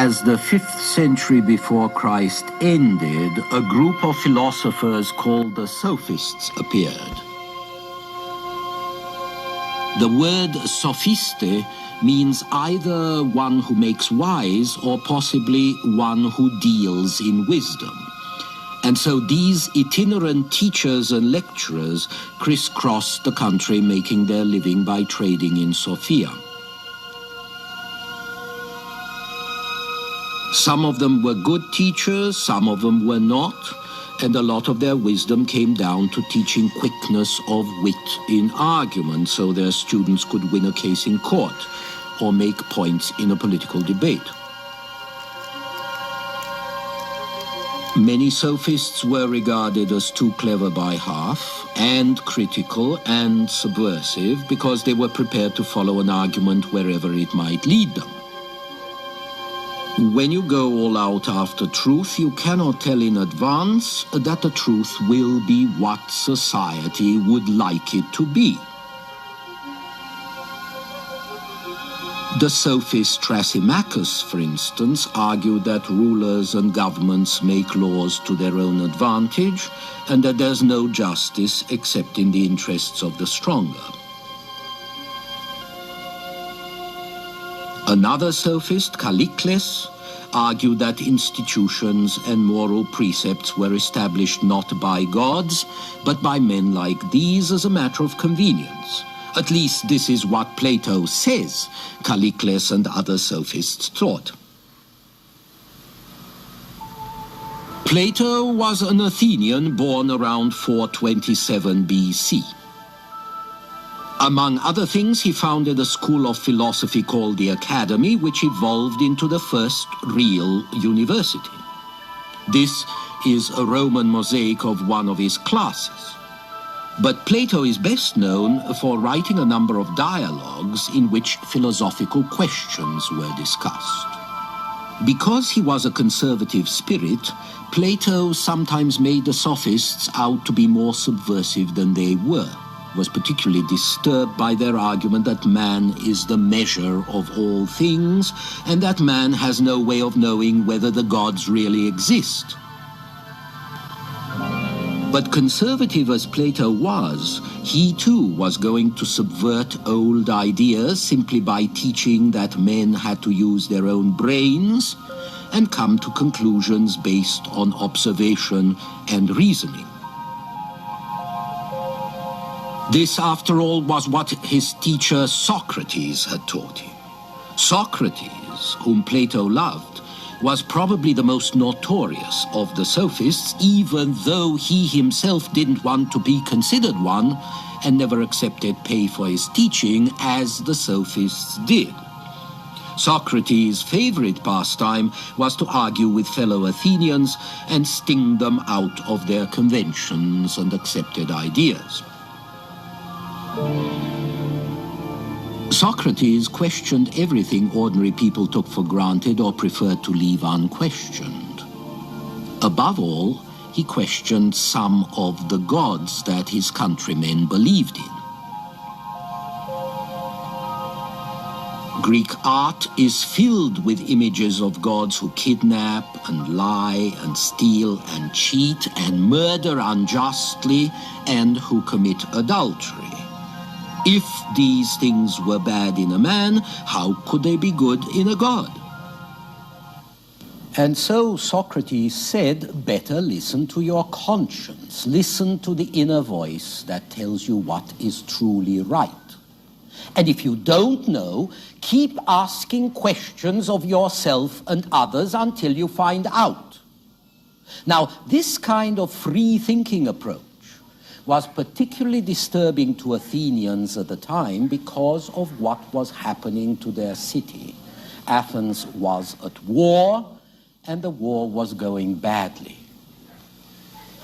As the 5th century before Christ ended, a group of philosophers called the Sophists appeared. The word sophiste means either one who makes wise or possibly one who deals in wisdom. And so these itinerant teachers and lecturers crisscrossed the country, making their living by trading in Sophia. Some of them were good teachers, some of them were not, and a lot of their wisdom came down to teaching quickness of wit in argument so their students could win a case in court or make points in a political debate. Many sophists were regarded as too clever by half, and critical and subversive, because they were prepared to follow an argument wherever it might lead them. When you go all out after truth, you cannot tell in advance that the truth will be what society would like it to be. The sophist Thrasymachus, for instance, argued that rulers and governments make laws to their own advantage and that there's no justice except in the interests of the stronger. Another sophist, Callicles, argued that institutions and moral precepts were established not by gods, but by men like these as a matter of convenience. At least this is what Plato says Callicles and other sophists taught. Plato was an Athenian born around 427 BC. Among other things, he founded a school of philosophy called the Academy, which evolved into the first real university. This is a Roman mosaic of one of his classes. But Plato is best known for writing a number of dialogues in which philosophical questions were discussed. Because he was a conservative spirit, Plato sometimes made the sophists out to be more subversive than they were. Was particularly disturbed by their argument that man is the measure of all things and that man has no way of knowing whether the gods really exist. But conservative as Plato was, he too was going to subvert old ideas simply by teaching that men had to use their own brains and come to conclusions based on observation and reasoning. This, after all, was what his teacher Socrates had taught him. Socrates, whom Plato loved, was probably the most notorious of the sophists, even though he himself didn't want to be considered one and never accepted pay for his teaching, as the sophists did. Socrates' favorite pastime was to argue with fellow Athenians and sting them out of their conventions and accepted ideas. Socrates questioned everything ordinary people took for granted or preferred to leave unquestioned. Above all, he questioned some of the gods that his countrymen believed in. Greek art is filled with images of gods who kidnap and lie and steal and cheat and murder unjustly and who commit adultery. If these things were bad in a man, how could they be good in a god? And so Socrates said, better listen to your conscience. Listen to the inner voice that tells you what is truly right. And if you don't know, keep asking questions of yourself and others until you find out. Now, this kind of free-thinking approach was particularly disturbing to Athenians at the time because of what was happening to their city. Athens was at war, and the war was going badly.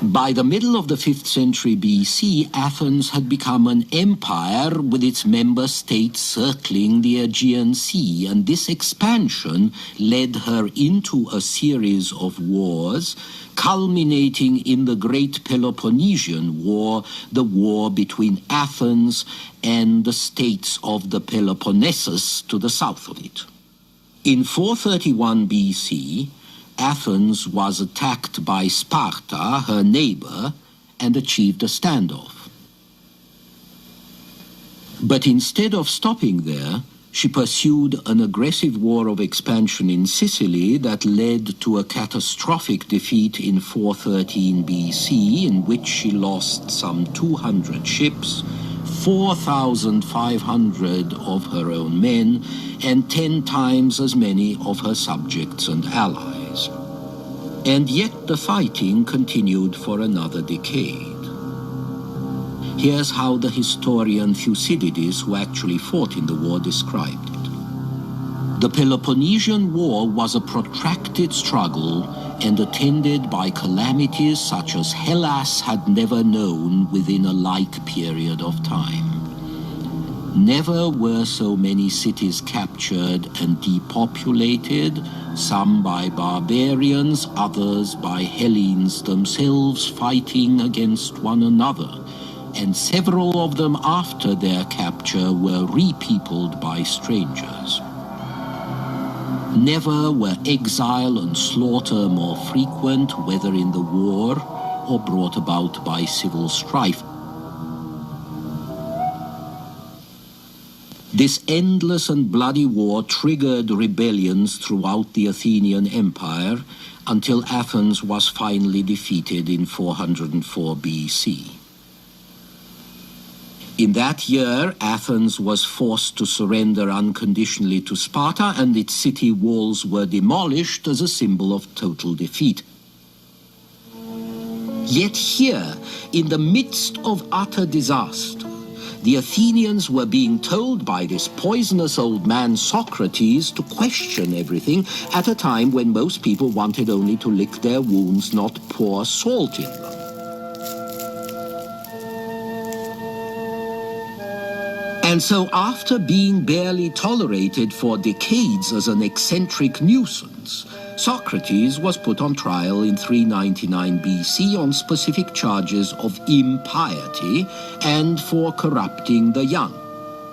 By the middle of the 5th century BC, Athens had become an empire with its member states circling the Aegean Sea, and this expansion led her into a series of wars, culminating in the Great Peloponnesian War, the war between Athens and the states of the Peloponnesus to the south of it. In 431 BC, Athens was attacked by Sparta, her neighbor, and achieved a standoff. But instead of stopping there, she pursued an aggressive war of expansion in Sicily that led to a catastrophic defeat in 413 BC, in which she lost some 200 ships, 4,500 of her own men, and 10 times as many of her subjects and allies. And yet the fighting continued for another decade. Here's how the historian Thucydides, who actually fought in the war, described it. The Peloponnesian War was a protracted struggle and attended by calamities such as Hellas had never known within a like period of time. Never were so many cities captured and depopulated, some by barbarians, others by Hellenes themselves fighting against one another, and several of them after their capture were repeopled by strangers. Never were exile and slaughter more frequent, whether in the war or brought about by civil strife. This endless and bloody war triggered rebellions throughout the Athenian Empire until Athens was finally defeated in 404 BC. In that year, Athens was forced to surrender unconditionally to Sparta, and its city walls were demolished as a symbol of total defeat. Yet here, in the midst of utter disaster, the Athenians were being told by this poisonous old man Socrates to question everything at a time when most people wanted only to lick their wounds, not pour salt in them. And so after being barely tolerated for decades as an eccentric nuisance, Socrates was put on trial in 399 BC on specific charges of impiety and for corrupting the young,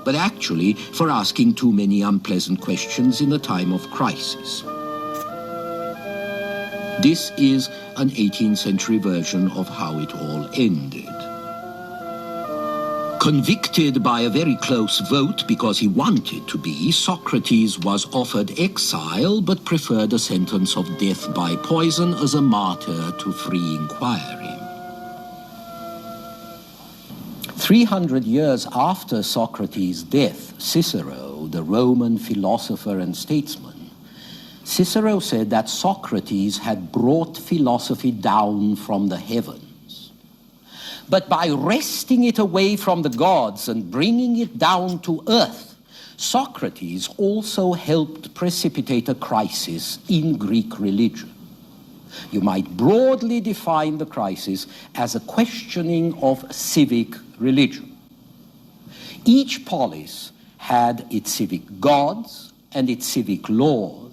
but actually for asking too many unpleasant questions in a time of crisis. This is an 18th century version of how it all ended. Convicted by a very close vote because he wanted to be, Socrates was offered exile but preferred a sentence of death by poison as a martyr to free inquiry. 300 years after Socrates' death, Cicero, the Roman philosopher and statesman, Cicero said that Socrates had brought philosophy down from the heavens. But by wresting it away from the gods and bringing it down to earth, Socrates also helped precipitate a crisis in Greek religion. You might broadly define the crisis as a questioning of civic religion. Each polis had its civic gods and its civic laws,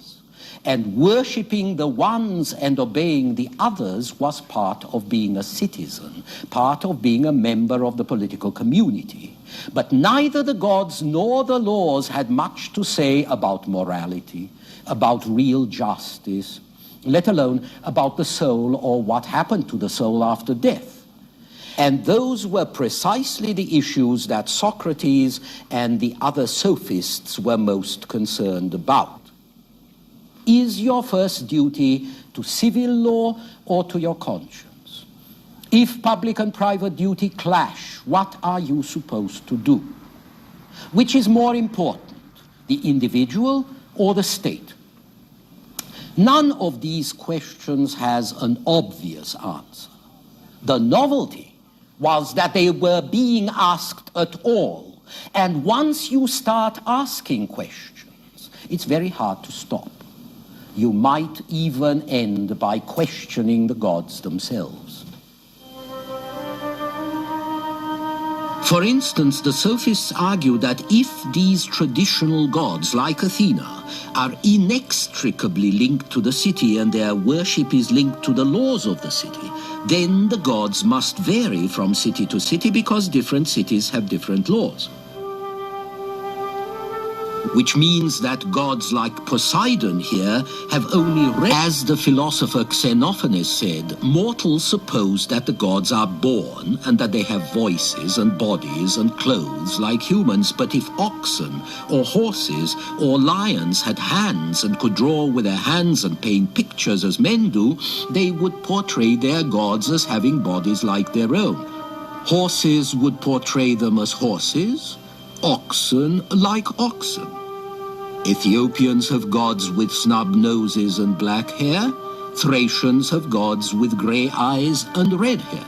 and worshipping the ones and obeying the others was part of being a citizen, part of being a member of the political community. But neither the gods nor the laws had much to say about morality, about real justice, let alone about the soul or what happened to the soul after death. And those were precisely the issues that Socrates and the other sophists were most concerned about. Is your first duty to civil law or to your conscience? If public and private duty clash, what are you supposed to do? Which is more important, the individual or the state? None of these questions has an obvious answer. The novelty was that they were being asked at all. And once you start asking questions, it's very hard to stop. You might even end by questioning the gods themselves. For instance, the sophists argue that if these traditional gods, like Athena, are inextricably linked to the city and their worship is linked to the laws of the city, then the gods must vary from city to city because different cities have different laws. which means that gods like Poseidon here have only as the philosopher Xenophanes said, mortals suppose that the gods are born and that they have voices and bodies and clothes like humans, but if oxen or horses or lions had hands and could draw with their hands and paint pictures as men do, they would portray their gods as having bodies like their own. Horses would portray them as horses, oxen like oxen. Ethiopians have gods with snub noses and black hair. Thracians have gods with grey eyes and red hair.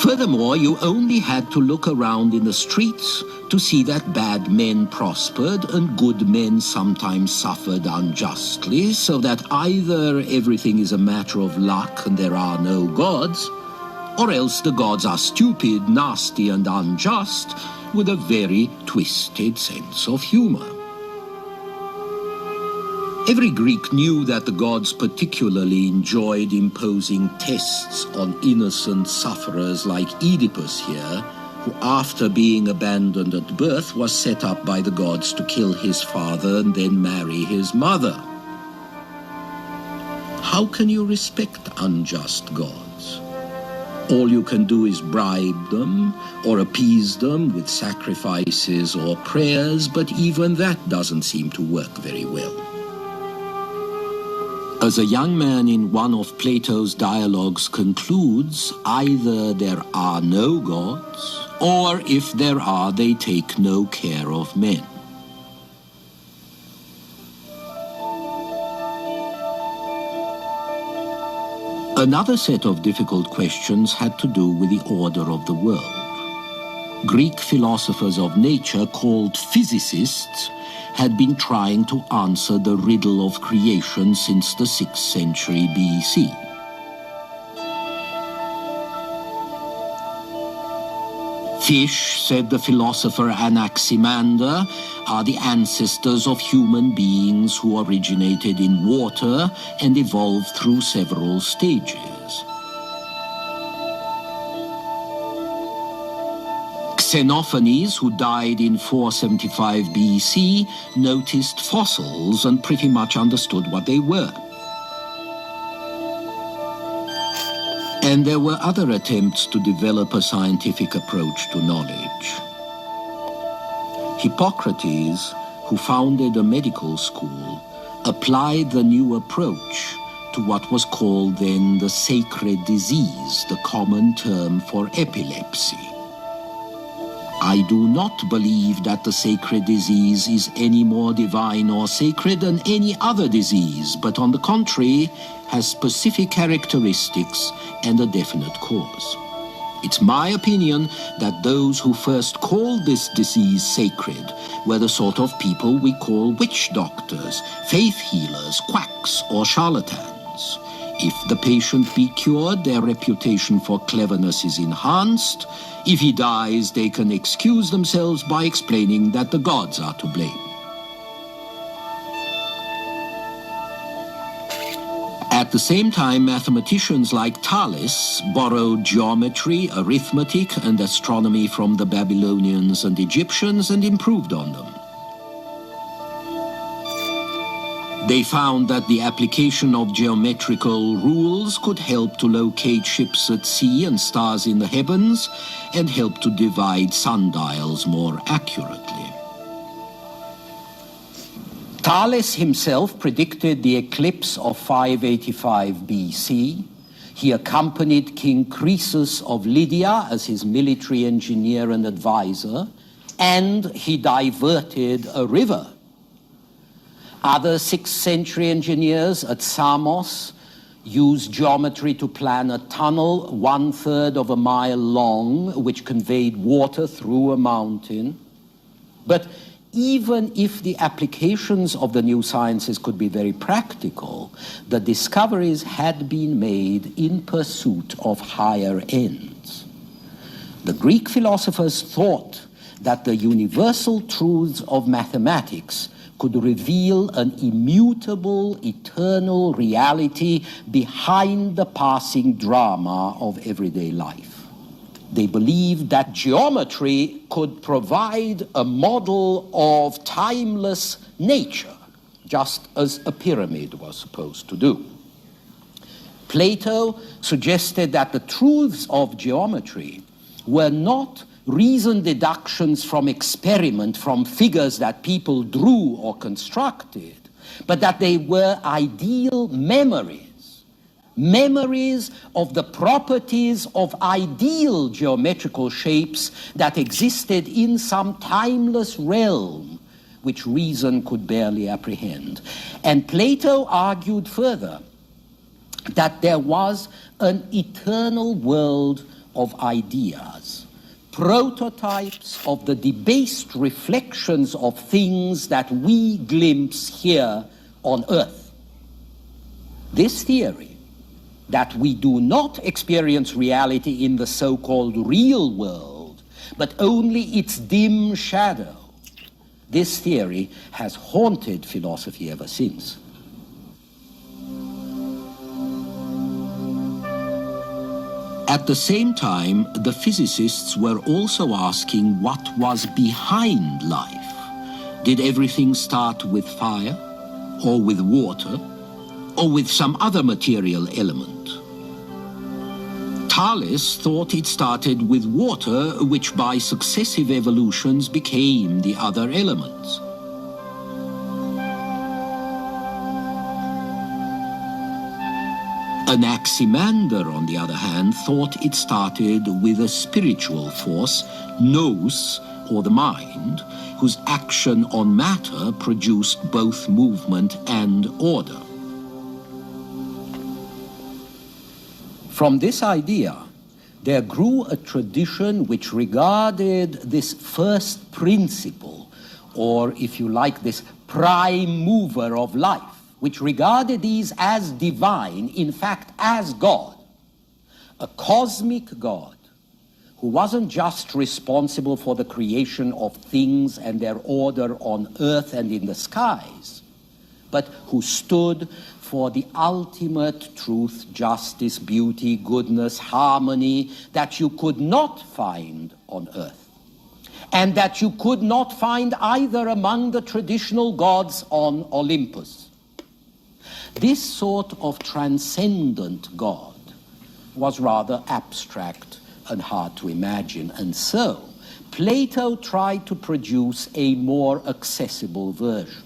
Furthermore, you only had to look around in the streets to see that bad men prospered and good men sometimes suffered unjustly, so that either everything is a matter of luck and there are no gods, or else the gods are stupid, nasty, and unjust, with a very twisted sense of humor. Every Greek knew that the gods particularly enjoyed imposing tests on innocent sufferers like Oedipus here, who after being abandoned at birth was set up by the gods to kill his father and then marry his mother. How can you respect unjust gods? All you can do is bribe them or appease them with sacrifices or prayers, but even that doesn't seem to work very well. As a young man in one of Plato's dialogues concludes, either there are no gods, or if there are, they take no care of men. Another set of difficult questions had to do with the order of the world. Greek philosophers of nature, called physicists, had been trying to answer the riddle of creation since the 6th century BC. Fish, said the philosopher Anaximander, are the ancestors of human beings who originated in water and evolved through several stages. Xenophanes, who died in 475 BC, noticed fossils and pretty much understood what they were. And there were other attempts to develop a scientific approach to knowledge. Hippocrates, who founded a medical school, applied the new approach to what was called then the sacred disease, the common term for epilepsy. I do not believe that the sacred disease is any more divine or sacred than any other disease, but on the contrary, has specific characteristics and a definite cause. It's my opinion that those who first called this disease sacred were the sort of people we call witch doctors, faith healers, quacks, or charlatans. If the patient be cured, their reputation for cleverness is enhanced. If he dies, they can excuse themselves by explaining that the gods are to blame. At the same time, mathematicians like Thales borrowed geometry, arithmetic, and astronomy from the Babylonians and Egyptians and improved on them. They found that the application of geometrical rules could help to locate ships at sea and stars in the heavens, and help to divide sundials more accurately. Thales himself predicted the eclipse of 585 BC. He accompanied King Croesus of Lydia as his military engineer and advisor, and he diverted a river. Other 6th century engineers at Samos used geometry to plan a tunnel 1/3 of a mile long, which conveyed water through a mountain. But even if the applications of the new sciences could be very practical, the discoveries had been made in pursuit of higher ends. The Greek philosophers thought that the universal truths of mathematics could reveal an immutable, eternal reality behind the passing drama of everyday life. They believed that geometry could provide a model of timeless nature, just as a pyramid was supposed to do. Plato suggested that the truths of geometry were not reasoned deductions from experiment, from figures that people drew or constructed, but that they were ideal memories, memories of the properties of ideal geometrical shapes that existed in some timeless realm which reason could barely apprehend. And Plato argued further that there was an eternal world of ideas, prototypes of the debased reflections of things that we glimpse here on earth. This theory, that we do not experience reality in the so-called real world, but only its dim shadow, this theory has haunted philosophy ever since. At the same time, the physicists were also asking what was behind life. Did everything start with fire, or with water, or with some other material element? Thales thought it started with water, which by successive evolutions became the other elements. Anaximander, on the other hand, thought it started with a spiritual force, nous, or the mind, whose action on matter produced both movement and order. From this idea, there grew a tradition which regarded this first principle, or if you like, this prime mover of life, which regarded these as divine, in fact as God, a cosmic God who wasn't just responsible for the creation of things and their order on earth and in the skies, but who stood for the ultimate truth, justice, beauty, goodness, harmony that you could not find on earth, and that you could not find either among the traditional gods on Olympus. This sort of transcendent God was rather abstract and hard to imagine, and so Plato tried to produce a more accessible version.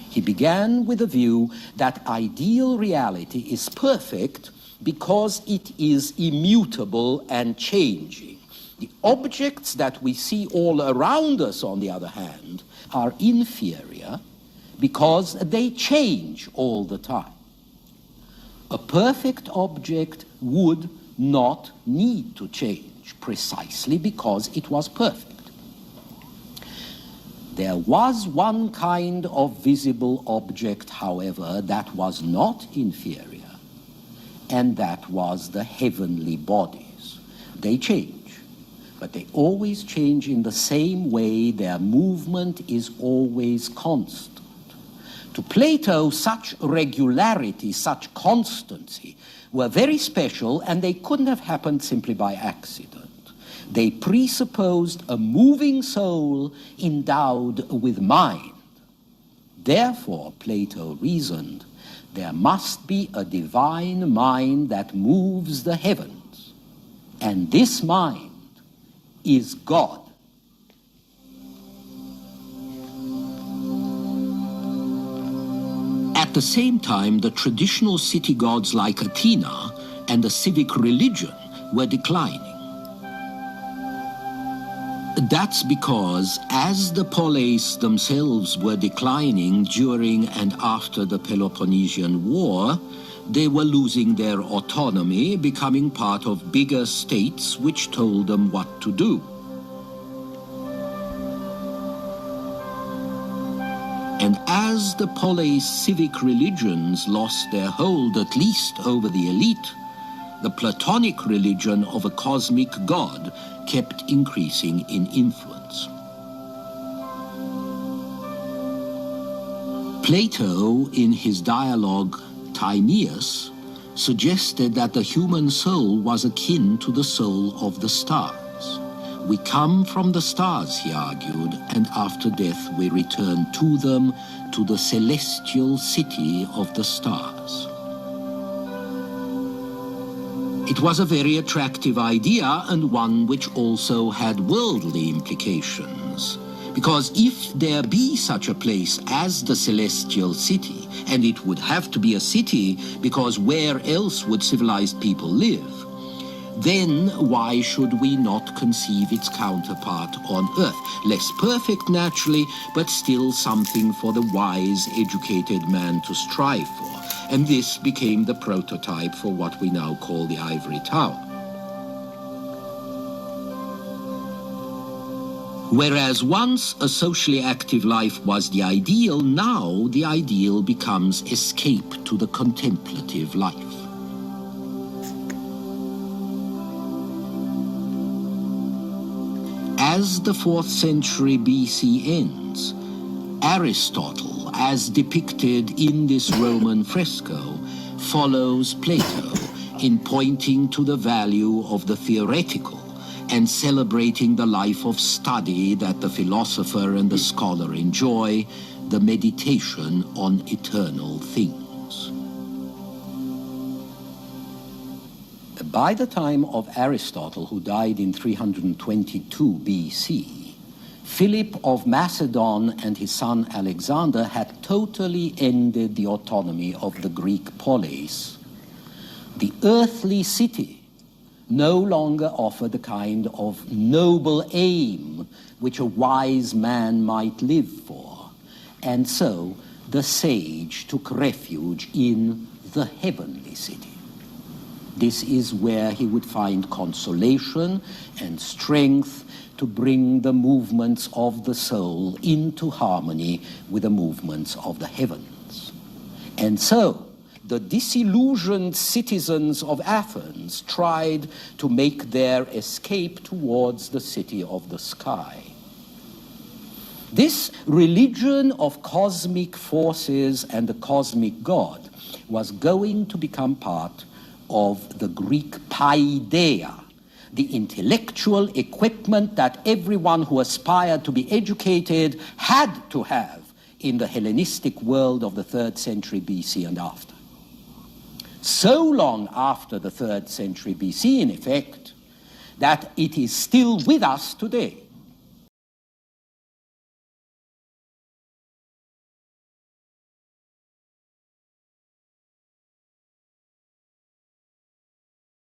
He began with the view that ideal reality is perfect because it is immutable and changing. The objects that we see all around us, on the other hand, are inferior because they change all the time. A perfect object would not need to change precisely because it was perfect. There was one kind of visible object, however, that was not inferior, and that was the heavenly bodies. They change, but they always change in the same way. Their movement is always constant. To Plato, such regularity, such constancy were very special, and they couldn't have happened simply by accident. They presupposed a moving soul endowed with mind. Therefore, Plato reasoned, there must be a divine mind that moves the heavens, and this mind is God. At the same time, the traditional city gods like Athena and the civic religion were declining. That's because as the poleis themselves were declining during and after the Peloponnesian War, they were losing their autonomy, becoming part of bigger states which told them what to do. And as the poleis civic religions lost their hold, at least over the elite, the Platonic religion of a cosmic God kept increasing in influence. Plato, in his dialogue Timaeus, suggested that the human soul was akin to the soul of the stars. We come from the stars, he argued, and after death we return to them, to the celestial city of the stars. It was a very attractive idea, and one which also had worldly implications. Because if there be such a place as the celestial city, and it would have to be a city because where else would civilized people live, then why should we not conceive its counterpart on Earth? Less perfect, naturally, but still something for the wise, educated man to strive for. And this became the prototype for what we now call the Ivory Tower. Whereas once a socially active life was the ideal, now the ideal becomes escape to the contemplative life. As the 4th century BC ends, Aristotle, as depicted in this Roman fresco, follows Plato in pointing to the value of the theoretical and celebrating the life of study that the philosopher and the scholar enjoy, the meditation on eternal things. By the time of Aristotle, who died in 322 BC, Philip of Macedon and his son Alexander had totally ended the autonomy of the Greek polis. The earthly city no longer offered the kind of noble aim which a wise man might live for. And so the sage took refuge in the heavenly city. This is where he would find consolation and strength to bring the movements of the soul into harmony with the movements of the heavens. And so the disillusioned citizens of Athens tried to make their escape towards the city of the sky. This religion of cosmic forces and the cosmic God was going to become part of the Greek paideia, the intellectual equipment that everyone who aspired to be educated had to have in the Hellenistic world of the 3rd century BC and after. So long after the 3rd century BC, in effect, that it is still with us today.